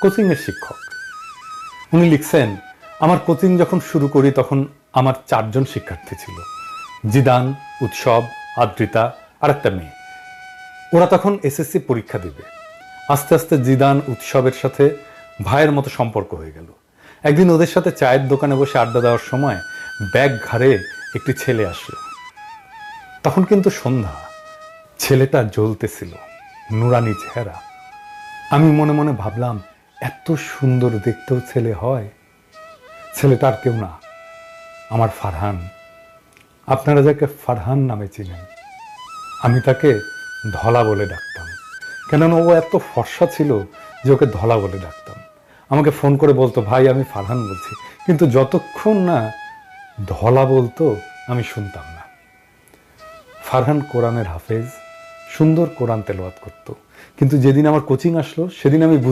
কোচিংয়ের শিক্ষক। উনি লিখছেন, আমার কোচিং যখন শুরু করি তখন আমার 4 জন শিক্ষার্থী ছিল, জিদান, উৎসব, আদ্রিতা আর একটা মেয়ে। ওরা তখন এসএসসি পরীক্ষা দিবে। আস্তে আস্তে জিদান উৎসবের সাথে ভাইয়ের মতো সম্পর্ক হয়ে গেল। একদিন ওদের সাথে চায়ের দোকানে বসে আড্ডা দেওয়ার সময় ব্যাগ ঘাড়ে একটি ছেলে আসলো। তখন কিন্তু সন্ধ্যা, ছেলেটা জ্বলতেছিল, নুরানি চেহারা। আমি মনে মনে ভাবলাম, এত সুন্দর দেখতেও ছেলে হয়। ছেলেটা আর কেউ না, আমার ফারহান। আপনারা যাকে ফারহান নামে চিনেন, আমি তাকে ধলা বলে ডাকতাম। কেননা ও এত ফর্সা ছিল যে ওকে ধলা বলে ডাকতাম। আমাকে ফোন করে বলতো, ভাই আমি ফারহান বলছি, কিন্তু যতক্ষণ না ধলা বলতো আমি শুনতাম না। ফারহান কোরআনের হাফেজ, সুন্দর কোরআন তেলাওয়াত করত। কিন্তু যেদিন আমার কোচিং আসলো সেদিন আমি বুঝলাম